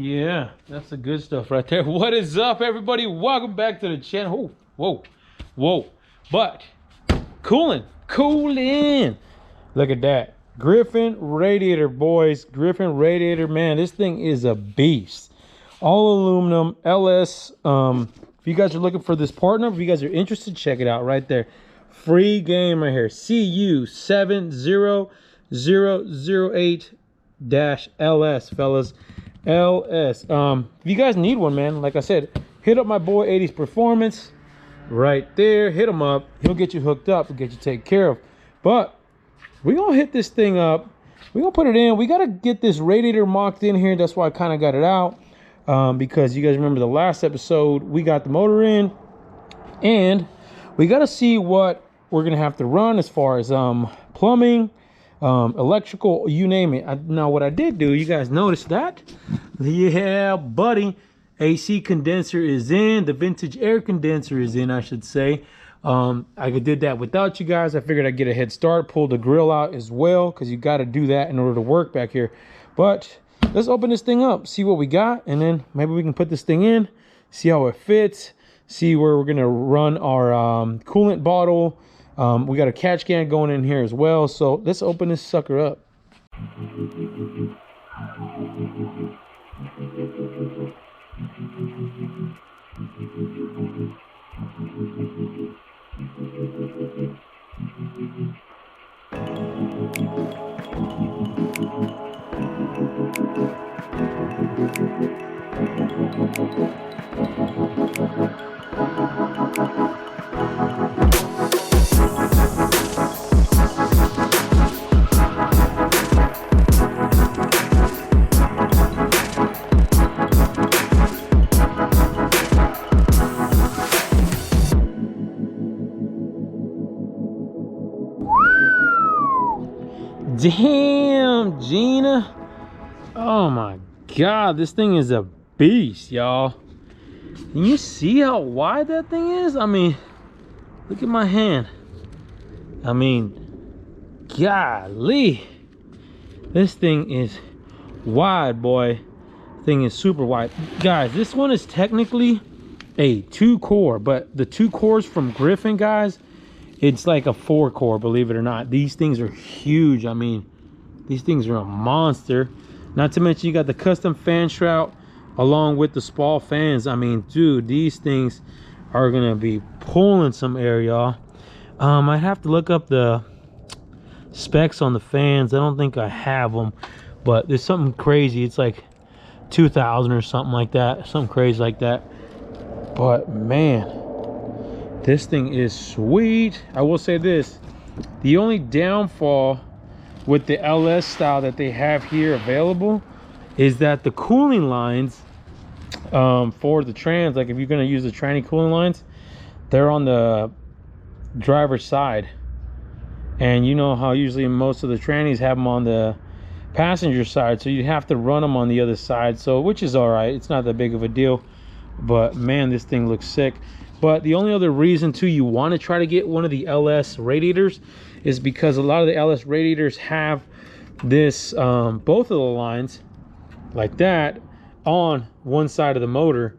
yeah, that's the good stuff right there. What is up, everybody? Welcome back to the channel. Whoa, whoa. But cooling. Look at that. Griffin Radiator, boys. Griffin Radiator, man, this thing is a beast. All aluminum, LS. If you guys are looking for this part number, if you guys are interested, check it out right there. Free game right here. CU70008-LS, fellas. LS. If you guys need one, man, like I said, hit up my boy 80s Performance right there. Hit him up. He'll get you hooked up. He'll get you taken care of. But we're gonna hit this thing up. We're gonna put it in. We gotta get this radiator mocked in here. That's why I kind of got it out, because you guys remember the last episode, we got the motor in, and we gotta see what we're gonna have to run as far as plumbing, electrical, you name it. Now what I did do, you guys noticed that? Yeah, buddy. AC condenser is in. The vintage air condenser is in, I should say. I did that without you guys. I figured I'd get a head start, pull the grill out as well, because you got to do that in order to work back here. But let's open this thing up, see what we got, and then maybe we can put this thing in, see how it fits, see where we're going to run our coolant bottle. We got a catch can going in here as well. So let's open this sucker up. Damn, Gina. Oh my God, this thing is a beast, y'all. Can you see how wide that thing is? I mean, look at my hand. I mean, golly. This thing is wide, boy. Thing is super wide. Guys, this one is technically a 2-core, but the 2 cores from Griffin, guys, it's like a 4-core, believe it or not. These things are huge. I mean, these things are a monster. Not to mention you got the custom fan shroud along with the Spall fans. I mean, dude, these things are gonna be pulling some air, y'all. I'd have to look up the specs on the fans. I don't think I have them, but there's something crazy. It's like 2,000 or something like that, something crazy like that. But man, this thing is sweet. I will say this, the only downfall with the LS style that they have here available is that the cooling lines for the trans, like if you're going to use the tranny cooling lines, they're on the driver's side. And you know how usually most of the trannies have them on the passenger side, so you have to run them on the other side, so which is all right. It's not that big of a deal. But man, this thing looks sick. But the only other reason too you want to try to get one of the LS radiators is because a lot of the LS radiators have this both of the lines like that on one side of the motor,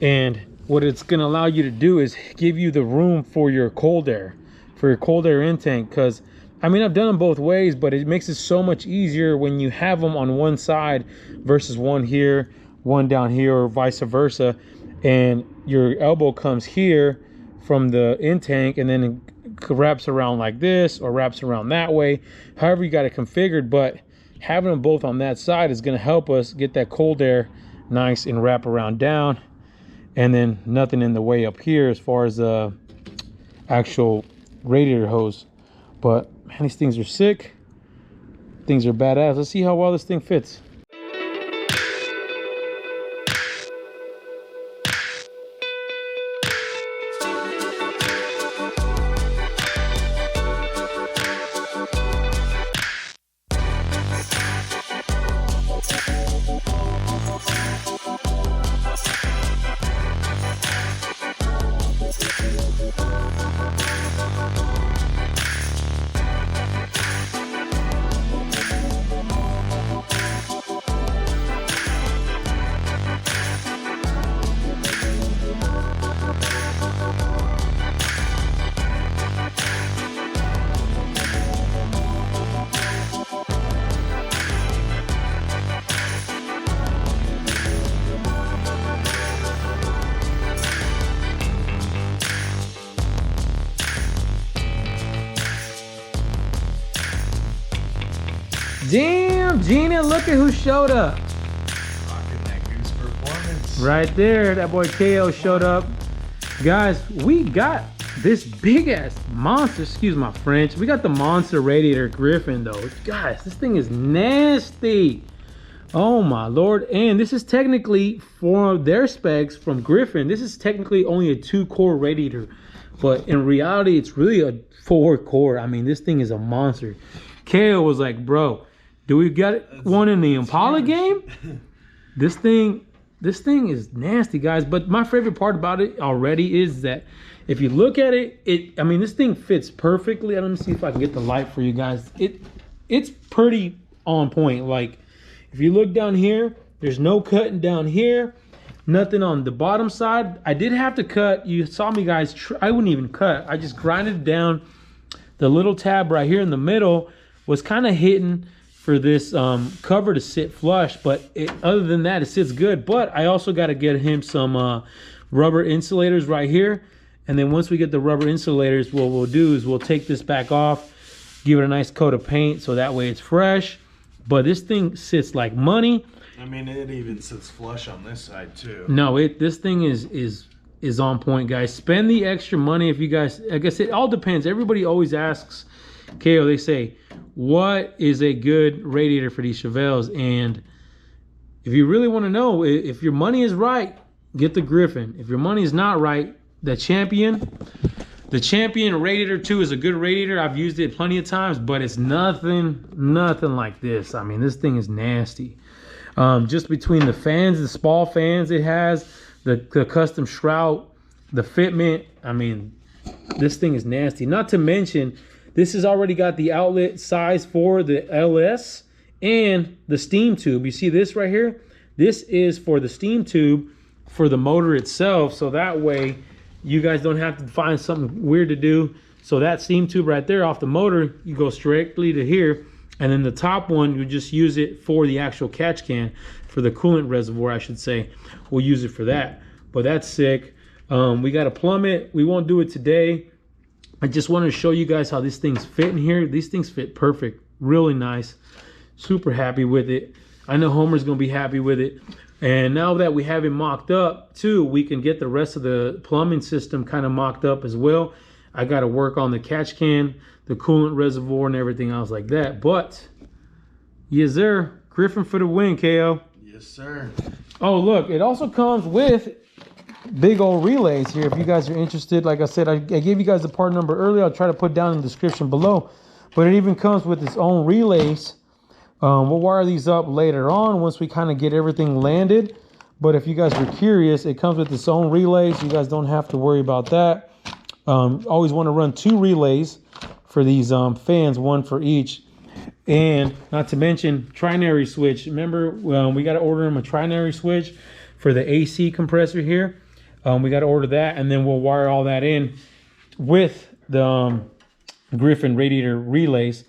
and what it's going to allow you to do is give you the room for your cold air, intake. Because I mean, I've done them both ways, but it makes it so much easier when you have them on one side versus one here, one down here, or vice versa. And your elbow comes here from the intake and then it wraps around like this or wraps around that way, however you got it configured. But having them both on that side is going to help us get that cold air nice and wrap around down, and then nothing in the way up here as far as the actual radiator hose. But man, these things are sick. Things are badass. Let's see how well this thing fits. Damn, Gina, look at who showed up. Rocking that Goose Performance. Right there, that boy KO showed up. Guys, we got this big ass monster, excuse my French. We got the monster Radiator Griffin though. Guys, this thing is nasty. Oh my Lord. And this is technically, for their specs from Griffin, this is technically only a 2-core radiator. But in reality, it's really a 4-core. I mean, this thing is a monster. KO was like, bro, do we got one in the Impala game? This thing is nasty, guys. But my favorite part about it already is that if you look at it, I mean, this thing fits perfectly. Let me see if I can get the light for you guys. It's pretty on point. Like, if you look down here, there's no cutting down here. Nothing on the bottom side. I did have to cut. You saw me, guys. I wouldn't even cut. I just grinded down. The little tab right here in the middle was kind of hitting for this cover to sit flush. But other than that, it sits good. But I also got to get him some rubber insulators right here. And then once we get the rubber insulators, what we'll do is we'll take this back off, give it a nice coat of paint so that way it's fresh. But this thing sits like money. I mean, it even sits flush on this side too. No, this thing is on point, guys. Spend the extra money if you guys, like I said, it all depends. Everybody always asks, KO, they say, what is a good radiator for these Chevelles? And if you really want to know, if your money is right, get the Griffin. If your money is not right, the Champion Radiator 2 is a good radiator. I've used it plenty of times, but it's nothing like this. I mean, this thing is nasty. Just between the fans, the small fans it has, the custom shroud, the fitment, I mean, this thing is nasty. Not to mention, this has already got the outlet size for the LS and the steam tube. You see this right here? This is for the steam tube for the motor itself, so that way you guys don't have to find something weird to do. So that steam tube right there off the motor, you go strictly to here. And then the top one, you just use it for the actual catch can, for the coolant reservoir, I should say. We'll use it for that. But that's sick. We got to plumb it. We won't do it today. I just wanted to show you guys how these things fit in here. These things fit perfect. Really nice. Super happy with it. I know Homer's going to be happy with it. And now that we have it mocked up too, we can get the rest of the plumbing system kind of mocked up as well. I got to work on the catch can, the coolant reservoir, and everything else like that. But yes, sir. Griffin for the win, KO. Yes, sir. Oh, look, it also comes with big old relays here. If you guys are interested, like I said, I gave you guys the part number earlier. I'll try to put down in the description below. But it even comes with its own relays. We'll wire these up later on once we kind of get everything landed. But if you guys are curious, it comes with its own relays. You guys don't have to worry about that. Always want to run 2 relays for these fans, 1 for each. And not to mention trinary switch. Remember, we got to order them a trinary switch for the AC compressor here. We got to order that, and then we'll wire all that in with the Griffin radiator relays.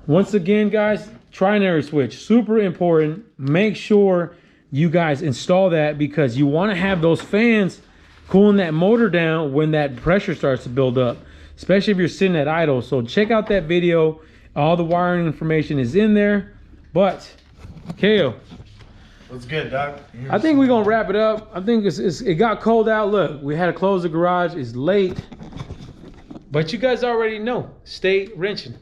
Once again, guys, trinary switch, super important. Make sure you guys install that, because you want to have those fans cooling that motor down when that pressure starts to build up, especially if you're sitting at idle. So check out that video. All the wiring information is in there. But KO, What's good, Doc? I think we're gonna wrap it up. I think it got cold out. Look, we had to close the garage. It's late, but you guys already know. Stay wrenching.